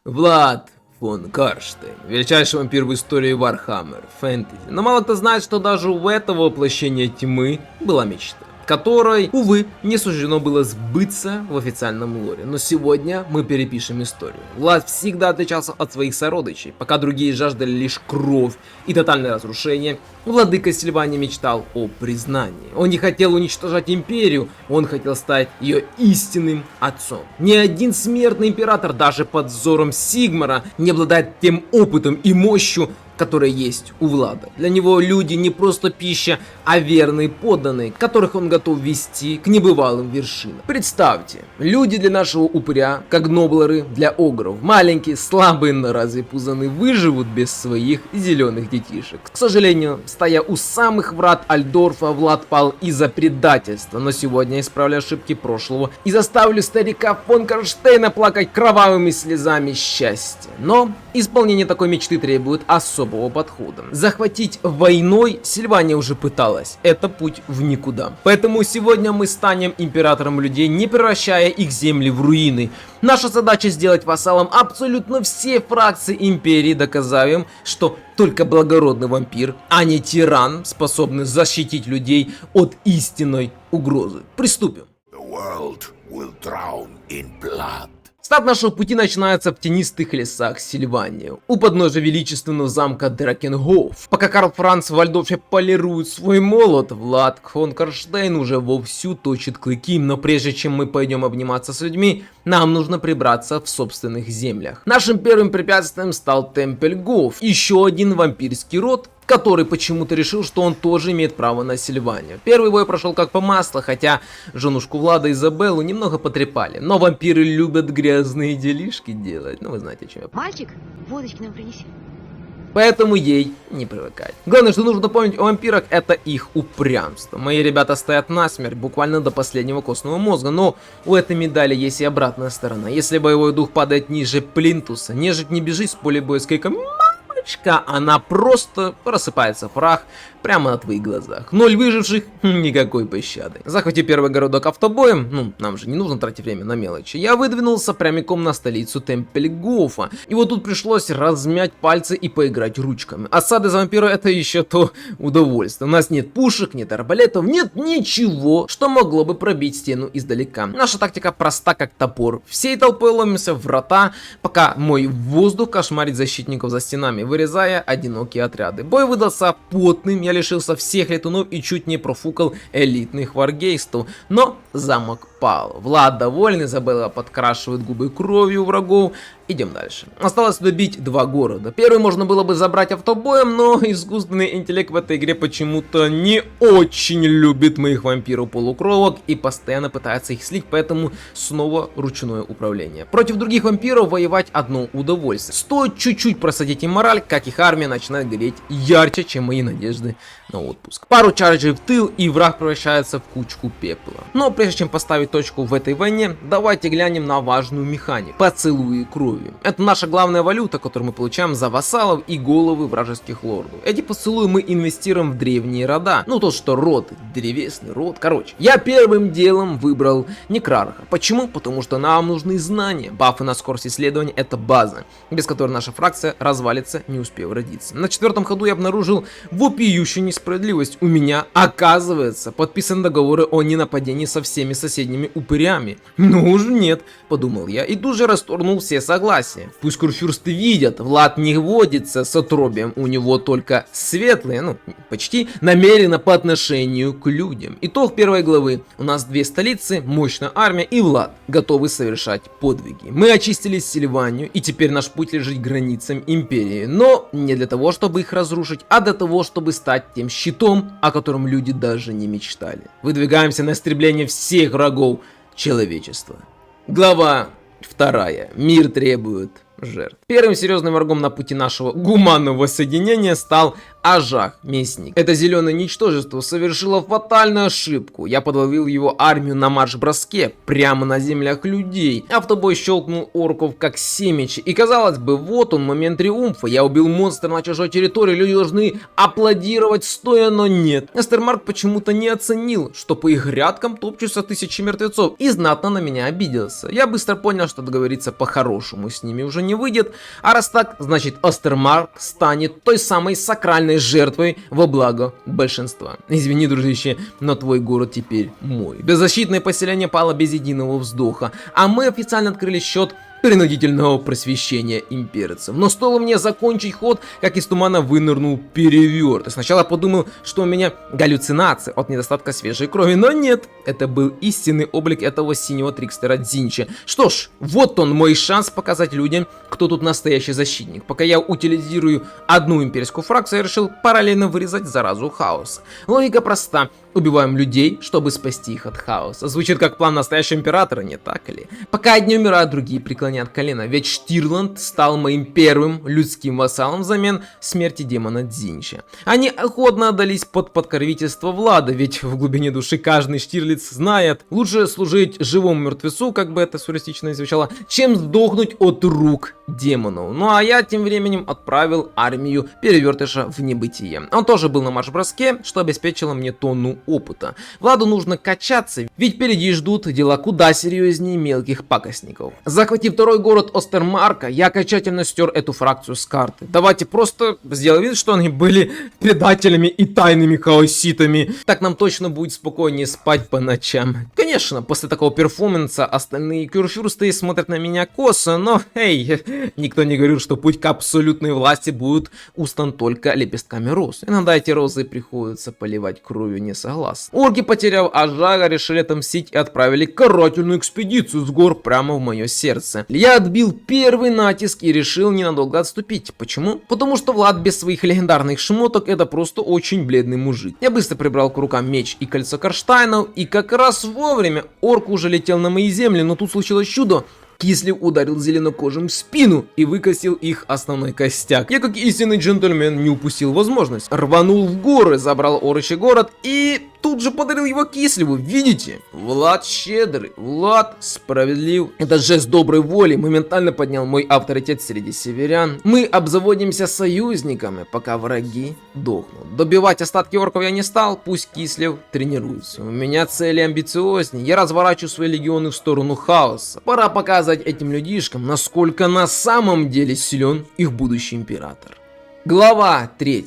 Влад фон Карштейн, величайший вампир в истории Warhammer Fantasy. Но мало кто знает, что даже у этого воплощения тьмы была мечта, которой, увы, не суждено было сбыться в официальном лоре. Но сегодня мы перепишем историю. Влад всегда отличался от своих сородичей. Пока другие жаждали лишь кровь и тотальное разрушение, владыка Сильвании мечтал о признании. Он не хотел уничтожать империю, он хотел стать ее истинным отцом. Ни один смертный император, даже под взором Сигмара, не обладает тем опытом и мощью, которая есть у Влада. Для него люди не просто пища, а верные подданные, которых он готов вести к небывалым вершинам. Представьте, люди для нашего упыря, как гноблеры для огров. Маленькие, слабые, но разве пузаны выживут без своих зеленых детишек? К сожалению, стоя у самых врат Альдорфа, Влад пал из-за предательства. Но сегодня я исправлю ошибки прошлого и заставлю старика фон Карштейна плакать кровавыми слезами счастья. Но исполнение такой мечты требует особого подхода. Захватить войной Сильвания уже пыталась. Это путь в никуда. Поэтому сегодня мы станем императором людей, не превращая их земли в руины. Наша задача сделать вассалом абсолютно все фракции империи, доказав им, что только благородный вампир, а не тиран, способны защитить людей от истинной угрозы. Приступим. Старт нашего пути начинается в тенистых лесах Сильвании, у подножия величественного замка Дракенгоф. Пока Карл Франц в Альдорфе полирует свой молот, Влад фон Карштейн уже вовсю точит клыки, но прежде чем мы пойдем обниматься с людьми, нам нужно прибраться в собственных землях. Нашим первым препятствием стал Темпельгоф, еще один вампирский род, который почему-то решил, что он тоже имеет право на Сильванию. Первый бой прошел как по маслу, хотя женушку Влада Изабеллу немного потрепали. Но вампиры любят грязные делишки делать. Ну вы знаете, о чем я. Мальчик, водочки нам принеси. Поэтому ей не привыкать. Главное, что нужно помнить о вампирах, это их упрямство. Мои ребята стоят насмерть, буквально до последнего костного мозга. Но у этой медали есть и обратная сторона. Если боевой дух падает ниже плинтуса, нежить не бежит с поля боя с криком «Мамочка!», она просто рассыпается в прах прямо на твоих глазах. 0 выживших, никакой пощады. Захватив первый городок автобоем, нам же не нужно тратить время на мелочи, я выдвинулся прямиком на столицу Темпельгофа. И вот тут пришлось размять пальцы и поиграть ручками. Осады за вампира — это еще то удовольствие. У нас нет пушек, нет арбалетов, нет ничего, что могло бы пробить стену издалека. Наша тактика проста как топор. Всей толпой ломимся в врата, пока мой воздух кошмарит защитников за стенами, вырезая одинокие отряды. Бой выдался потным, я лишился всех летунов и чуть не профукал элитных варгейстов, но замок пал. Влад довольный, Изабелла подкрашивает губы кровью у врагов. Идем дальше. Осталось добить 2 города. Первый можно было бы забрать автобоем, но искусственный интеллект в этой игре почему-то не очень любит моих вампиров-полукровок и постоянно пытается их слить, поэтому снова ручное управление. Против других вампиров воевать одно удовольствие. Стоит чуть-чуть просадить им мораль, как их армия начинает гореть ярче, чем мои надежды на отпуск. Пару чарджей в тыл, и враг превращается в кучку пепла. Но прежде чем поставить точку в этой войне, давайте глянем на важную механику. Поцелуи крови. Это наша главная валюта, которую мы получаем за вассалов и головы вражеских лордов. Эти поцелуи мы инвестируем в древние рода. Ну то, что род, древесный род. Короче, я первым делом выбрал Некрарха. Почему? Потому что нам нужны знания. Бафы на скорость исследования — это база, без которой наша фракция развалится, не успев родиться. На 4-м ходу я обнаружил вопиющую несправедливость. У меня, оказывается, подписан договоры о ненападении со всеми соседними упырями. Ну уж нет, подумал я, и тут же расторгнул все согласия. Пусть курфюрсты видят, Влад не водится с отробием, у него только светлые, почти намеренно по отношению к людям. Итог первой главы. У нас 2 столицы, мощная армия и Влад, готовы совершать подвиги. Мы очистили Сильванию, и теперь наш путь лежит к границам империи. Но не для того, чтобы их разрушить, а для того, чтобы стать тем щитом, о котором люди даже не мечтали. Выдвигаемся на истребление всех врагов человечества. Глава 2. Мир требует жертв. Первым серьезным врагом на пути нашего гуманного соединения стал Ажах, местник. Это зеленое ничтожество совершило фатальную ошибку. Я подловил его армию на марш-броске, прямо на землях людей. Автобой щелкнул орков как семечи. И казалось бы, вот он, момент триумфа. Я убил монстра на чужой территории, люди должны аплодировать стоя, но нет. Эстермарк почему-то не оценил, что по их грядкам топчутся тысячи мертвецов, и знатно на меня обиделся. Я быстро понял, что договориться по-хорошему с ними уже не выйдет, а раз так, значит Эстермарк станет той самой сакральной жертвой во благо большинства. Извини, дружище, но твой город теперь мой. Беззащитное поселение пало без единого вздоха, а мы официально открыли счет принудительного просвещения имперцев. Но стоило мне закончить ход, как из тумана вынырнул переверт. И сначала подумал, что у меня галлюцинация от недостатка свежей крови, но нет. Это был истинный облик этого синего трикстера Дзинча. Что ж, вот он, мой шанс показать людям, кто тут настоящий защитник. Пока я утилизирую одну имперскую фракцию, я решил параллельно вырезать заразу хаоса. Логика проста. Убиваем людей, чтобы спасти их от хаоса. Звучит как план настоящего императора, не так ли? Пока одни умирают, другие преклоняют колено. Ведь Штирланд стал моим первым людским вассалом взамен смерти демона Дзинча. Они охотно отдались под покровительство Влада, ведь в глубине души каждый штирлиц знает, лучше служить живому мертвецу, как бы это суристично не звучало, чем сдохнуть от рук демонов. Ну а я тем временем отправил армию перевертыша в небытие. Он тоже был на марш-броске, что обеспечило мне тонну опыта. Владу нужно качаться, ведь впереди ждут дела куда серьезнее мелких пакостников. Захватив второй город Остермарка, я окончательно стер эту фракцию с карты. Давайте просто сделаем вид, что они были предателями и тайными хаоситами. Так нам точно будет спокойнее спать по ночам. Конечно, после такого перформанса остальные курфюрсты смотрят на меня косо, но эй, никто не говорил, что путь к абсолютной власти будет устлан только лепестками роз. Иногда эти розы приходится поливать кровью, не согласен. Орки, потеряв Ажага, решили отомстить и отправили карательную экспедицию с гор прямо в мое сердце. Я отбил первый натиск и решил ненадолго отступить. Почему? Потому что Влад без своих легендарных шмоток это просто очень бледный мужик. Я быстро прибрал к рукам меч и кольцо Карштайнов, и как раз вовремя орк уже летел на мои земли, но тут случилось чудо. Кислив ударил зеленокожим в спину и выкосил их основной костяк. Я, как истинный джентльмен, не упустил возможность. Рванул в горы, забрал Орочий город и тут же подарил его Кисливу. Видите? Влад щедрый, Влад справедлив. Этот жест доброй воли моментально поднял мой авторитет среди северян. Мы обзаводимся союзниками, пока враги дохнут. Добивать остатки орков я не стал, пусть Кислив тренируется. У меня цели амбициознее. Я разворачиваю свои легионы в сторону хаоса. Пора показать этим людишкам, насколько на самом деле силен их будущий император. Глава 3.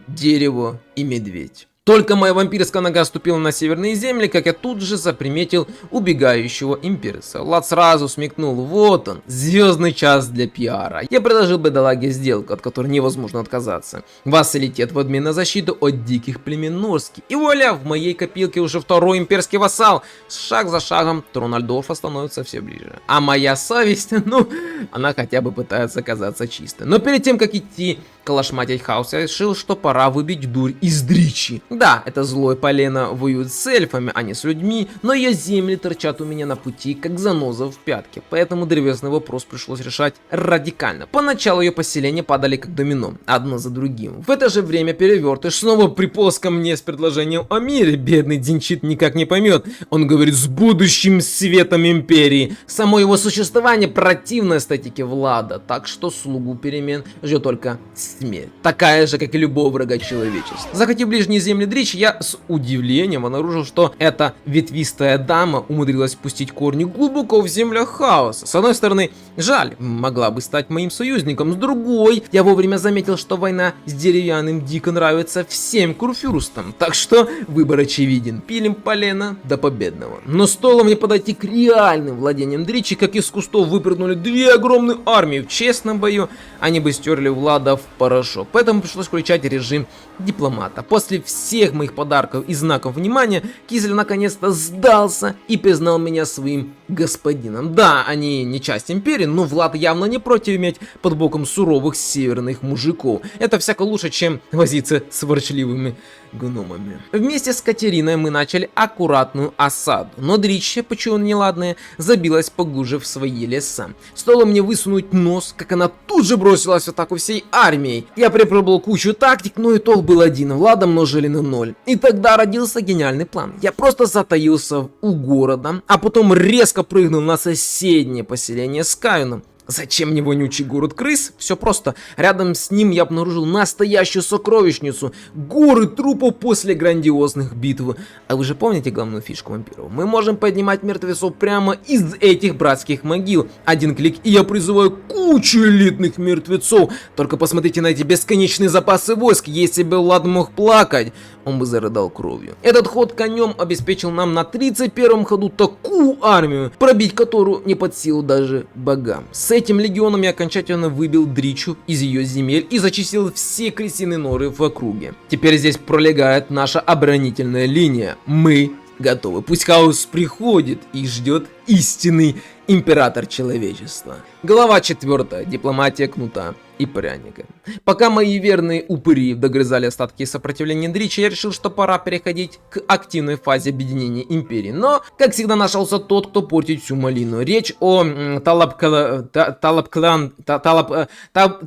Дерево и медведь. Только моя вампирская нога ступила на северные земли, как я тут же заприметил убегающего имперца. Влад сразу смекнул, вот он, звездный час для пиара. Я предложил бедолаге сделку, от которой невозможно отказаться. Вассалитет в обмен на защиту от диких племен Норски. И вуаля, в моей копилке уже второй имперский вассал. Шаг за шагом трон Альдорфа становится все ближе. А моя совесть, ну, она хотя бы пытается казаться чистой. Но перед тем, как идти калашматить хаос, я решил, что пора выбить дурь из дричи. Да, это злое полено воюет с эльфами, а не с людьми, но ее земли торчат у меня на пути, как заноза в пятке, поэтому древесный вопрос пришлось решать радикально. Поначалу ее поселения падали как домино, одно за другим. В это же время перевертыш снова приполз ко мне с предложением о мире. Бедный Дзинчит никак не поймет. Он говорит с будущим светом империи. Само его существование противно эстетике Влада, так что слугу перемен ждет только смерть. Такая же, как и любого врага человечества. Захватив ближние земли Дричи, я с удивлением обнаружил, что эта ветвистая дама умудрилась пустить корни глубоко в землях хаоса. С одной стороны, жаль, могла бы стать моим союзником. С другой, я вовремя заметил, что война с деревянным дико нравится всем курфюрстам. Так что выбор очевиден. Пилим полено до победного. Но стоило мне подойти к реальным владениям Дричи, как из кустов выпрыгнули две огромные армии. В честном бою они бы стерли Влада в порошок. Поэтому пришлось включать режим дипломата. После всех моих подарков и знаков внимания, Кизель наконец-то сдался и признал меня своим господином. Да, они не часть империи, но Влад явно не против иметь под боком суровых северных мужиков. Это всяко лучше, чем возиться с ворчливыми гномами. Вместе с Катериной мы начали аккуратную осаду, но Дричья, почему неладное, забилась поглубже в свои леса. Стоило мне высунуть нос, как она тут же бросилась в атаку всей армией. Я припробовал кучу тактик, но итог был один: Влада множили на 0. И тогда родился гениальный план. Я просто затаился у города, а потом резко прыгнул на соседнее поселение с Каюном. Зачем мне вонючий город крыс? Все просто. Рядом с ним я обнаружил настоящую сокровищницу. Горы трупов после грандиозных битв. А вы же помните главную фишку вампиров? Мы можем поднимать мертвецов прямо из этих братских могил. Один клик, и я призываю кучу элитных мертвецов. Только посмотрите на эти бесконечные запасы войск. Если бы Влад мог плакать, он бы зарыдал кровью. Этот ход конем обеспечил нам на 31-м ходу такую армию, пробить которую не под силу даже богам. С этим легионом я окончательно выбил Дричу из ее земель и зачистил все крысиные норы в округе. Теперь здесь пролегает наша оборонительная линия. Мы готовы. Пусть хаос приходит и ждет истинный император человечества. Глава 4. Дипломатия кнута и пряника. Пока мои верные упыри догрызали остатки сопротивления Дричи, я решил, что пора переходить к активной фазе объединения империи. Но, как всегда, нашелся тот, кто портит всю малину. Речь о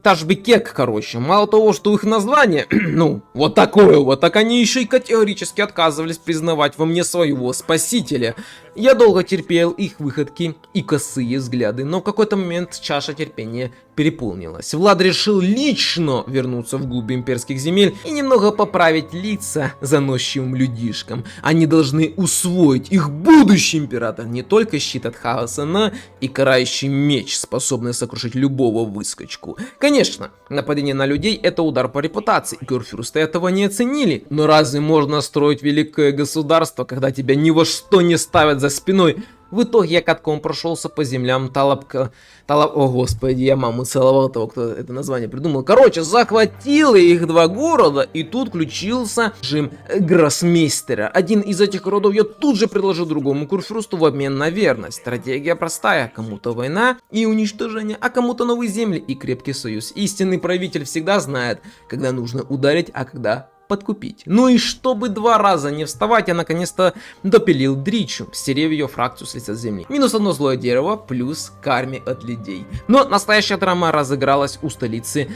Ташбекек, короче. Мало того, что их название, ну, вот такое вот, так они еще и категорически отказывались признавать во мне своего спасителя. Я долго терпел их выходки и косые взгляды, но в какой-то момент чаша терпения переполнилась. Влад решил лично вернуться вглубь имперских земель и немного поправить лица заносчивым людишкам. Они должны усвоить: их будущий император не только щит от хаоса, но и карающий меч, способный сокрушить любого выскочку. Конечно, нападение на людей — это удар по репутации, курфюрсты этого не оценили. Но разве можно строить великое государство, когда тебя ни во что не ставят за спиной? В итоге я катком прошелся по землям О господи, я маму целовал того, кто это название придумал. Короче, захватил их 2 города, и тут включился режим гроссмейстера. Один из этих родов я тут же предложил другому курфюрсту в обмен на верность. Стратегия простая: кому-то война и уничтожение, а кому-то новые земли и крепкий союз. Истинный правитель всегда знает, когда нужно ударить, а когда подкупить. Ну и чтобы 2 раза не вставать, я наконец-то допилил Дричу, стерев ее фракцию с лица земли. Минус 1 злое дерево, плюс карме от людей. Но настоящая драма разыгралась у столицы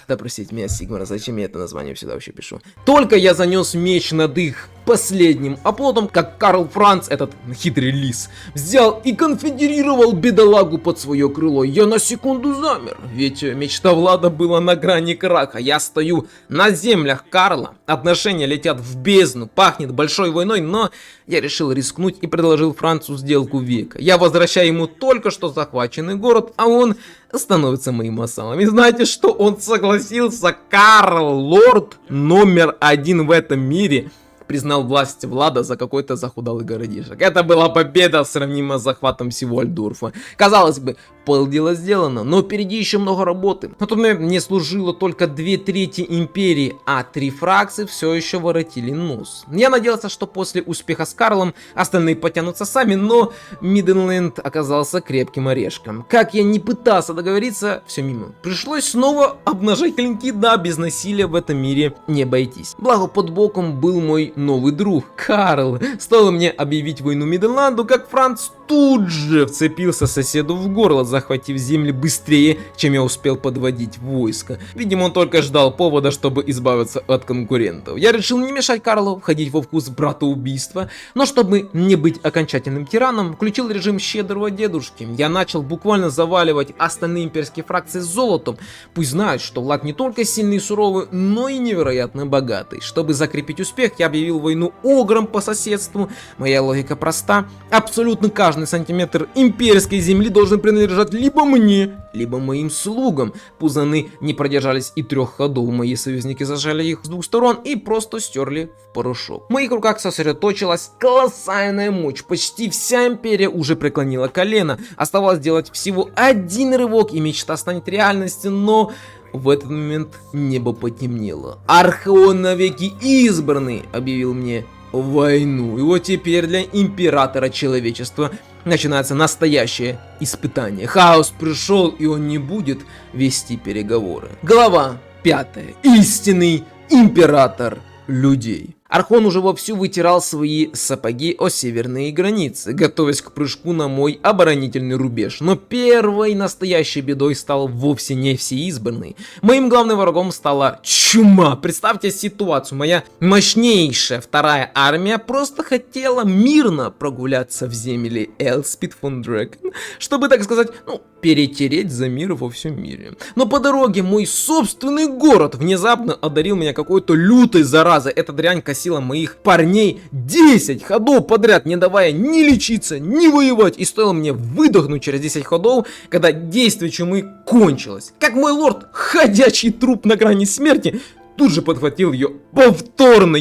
Да простите меня, Сигмара, зачем я это название всегда вообще пишу? Только я занес меч над их последним оплотом, как Карл Франц, этот хитрый лис, взял и конфедерировал бедолагу под свое крыло. Я на секунду замер, ведь мечта Влада была на грани краха. Я стою на землях Карла, отношения летят в бездну, пахнет большой войной, но я решил рискнуть и предложил Францу сделку века. Я возвращаю ему только что захваченный город, а он становится моим вассалом. И знаете, что он согласился? Карл, лорд номер 1 в этом мире, признал власть Влада за какой-то захудалый городишек. Это была победа, сравнима с захватом всего Альдорфа. Казалось бы, полдела сделано, но впереди еще много работы. На тот момент мне служило только 2/3 империи, а 3 фракции все еще воротили нос. Я надеялся, что после успеха с Карлом остальные потянутся сами, но Мидленд оказался крепким орешком. Как я не пытался договориться, все мимо. Пришлось снова обнажать клинки, да, без насилия в этом мире не обойтись. Благо под боком был мой новый друг Карл. Стоило мне объявить войну Мидленду, как Франц тут же вцепился соседу в горло, захватив земли быстрее, чем я успел подводить войско. Видимо, он только ждал повода, чтобы избавиться от конкурентов. Я решил не мешать Карлу входить во вкус братоубийства, но чтобы не быть окончательным тираном, включил режим щедрого дедушки. Я начал буквально заваливать остальные имперские фракции золотом. Пусть знают, что Влад не только сильный и суровый, но и невероятно богатый. Чтобы закрепить успех, я объявил войну ограм по соседству. Моя логика проста: абсолютно каждый сантиметр имперской земли должен принадлежать либо мне, либо моим слугам. Пузаны не продержались и 3 ходов. Мои союзники зажали их с 2 сторон и просто стерли в порошок. В моих руках сосредоточилась колоссальная мощь. Почти вся империя уже преклонила колено. Оставалось сделать всего 1 рывок, и мечта станет реальностью, но в этот момент небо потемнело. Архаон навеки избранный, объявил мне войну. И вот теперь для императора человечества начинается настоящее испытание. Хаос пришел, и он не будет вести переговоры. Глава 5. Истинный император людей. Архон уже вовсю вытирал свои сапоги о северные границы, готовясь к прыжку на мой оборонительный рубеж. Но первой настоящей бедой стал вовсе не всеизбранный. Моим главным врагом стала чума. Представьте ситуацию. Моя мощнейшая вторая армия просто хотела мирно прогуляться в земли Элспид фон Дракен, чтобы, так сказать, перетереть за мир во всем мире. Но по дороге мой собственный город внезапно одарил меня какой-то лютой заразой. Эта дрянь косила моих парней 10 ходов подряд, не давая ни лечиться, ни воевать. И стоило мне выдохнуть через 10 ходов, когда действие чумы кончилось. Как мой лорд, ходячий труп на грани смерти, тут же подхватил ее повторно.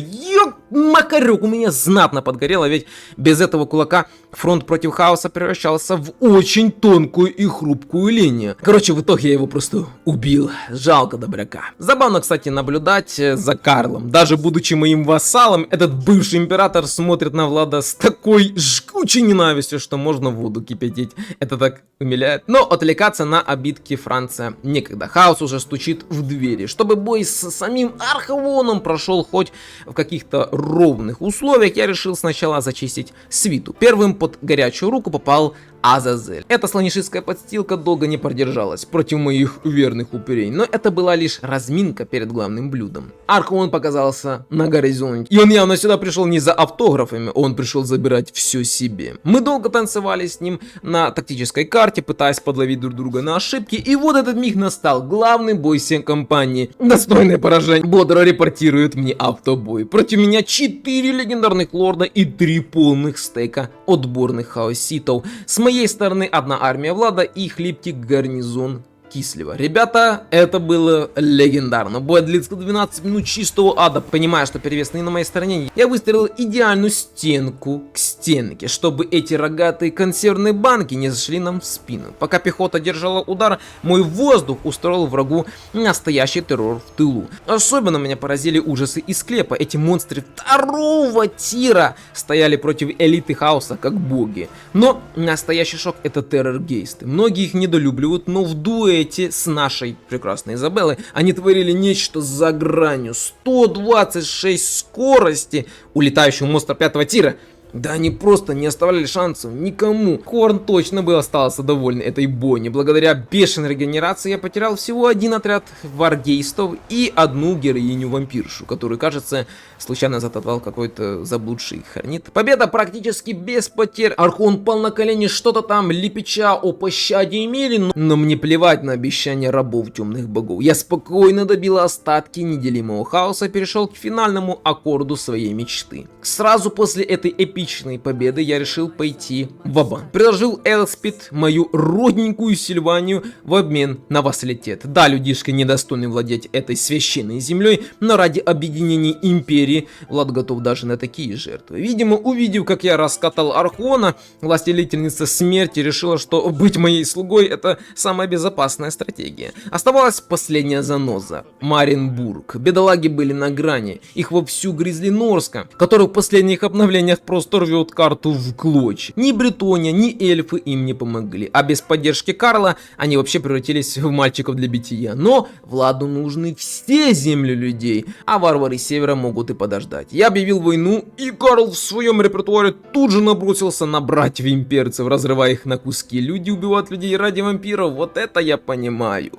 Макарек, у меня знатно подгорело, ведь без этого кулака фронт против хаоса превращался в очень тонкую и хрупкую линию. Короче, в итоге я его просто убил. Жалко добряка. Забавно, кстати, наблюдать за Карлом. Даже будучи моим вассалом, этот бывший император смотрит на Влада с такой жгучей ненавистью, что можно воду кипятить. Это так умиляет. Но отвлекаться на обидки Франция некогда. Хаос уже стучит в двери. Чтобы бой с самим Архавоном прошел хоть в каких-то ровных условиях, я решил сначала зачистить свиту. Первым под горячую руку попал Азазель. Эта слонишистская подстилка долго не продержалась против моих верных упырей, но это была лишь разминка перед главным блюдом. Архавон показался на горизонте, и он явно сюда пришел не за автографами, он пришел забирать все себе. Мы долго танцевали с ним на тактической карте, пытаясь подловить друг друга на ошибки, и вот этот миг настал. Главный бой всей компании. Достойное поражение. Бодро репортирует мне автобой. Против меня 4 легендарных лорда и 3 полных стейка отборных хаоситов. С моей стороны одна армия Влада и хлипкий гарнизон Кислева. Ребята, это было легендарно. Бой длится 12 минут чистого ада. Понимая, что перевес не на моей стороне, я выстроил идеальную стенку к стенке, чтобы эти рогатые консервные банки не зашли нам в спину. Пока пехота держала удар, мой воздух устроил врагу настоящий террор в тылу. Особенно меня поразили ужасы из склепа. Эти монстры второго тира стояли против элиты хаоса как боги. Но настоящий шок — это террор-гейсты. Многие их недолюбливают, но в дуэте с нашей прекрасной Изабеллой они творили нечто за гранью. 126 скорости у летающего монстра 5-го тира. Да они просто не оставляли шансов никому. Хорн точно бы остался доволен этой бойней. Благодаря бешеной регенерации я потерял всего один отряд варгейстов и одну героиню-вампиршу, которую, кажется, случайно затоптал какой-то заблудший хранит. Победа практически без потерь. Архон пал на колени, что-то там лепеча о пощаде и мире, но мне плевать на обещания рабов темных богов. Я спокойно добил остатки неделимого хаоса и перешел к финальному аккорду своей мечты. Сразу после этой эпичной победы я решил пойти ва-банк. Предложил Элспид мою родненькую Сильванию в обмен на вассалитет. Да, людишка недостойны владеть этой священной землей, но ради объединения империи Влад готов даже на такие жертвы. Видимо, увидев, как я раскатал Архона, властелительница смерти решила, что быть моей слугой — это самая безопасная стратегия. Оставалась последняя заноза — Маринбург. Бедолаги были на грани. Их вовсю грызли Норска, который в последних обновлениях просто рвет карту в клочья. Ни Бретония, ни эльфы им не помогли, а без поддержки Карла они вообще превратились в мальчиков для бития. Но Владу нужны все земли людей, а варвары севера могут и подождать. Я объявил войну, и Карл в своем репертуаре тут же набросился на братьев имперцев, разрывая их на куски. Люди убивают людей ради вампиров, вот это я понимаю.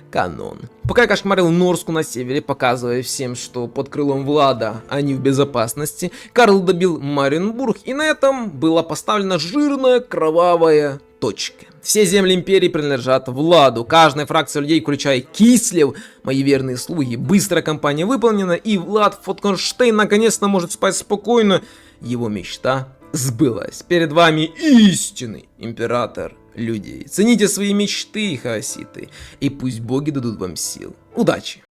Канон. Пока я кошмарил Норску на севере, показывая всем, что под крылом Влада они в безопасности, Карл добил Маринбург, и на этом была поставлена жирная кровавая точка. Все земли империи принадлежат Владу. Каждая фракция людей, включая Кислев, мои верные слуги. Быстрая кампания выполнена, и Влад Фотконштейн наконец-то может спать спокойно. Его мечта сбылась. Перед вами истинный император людей. Цените свои мечты, хаоситы, и пусть боги дадут вам сил. Удачи!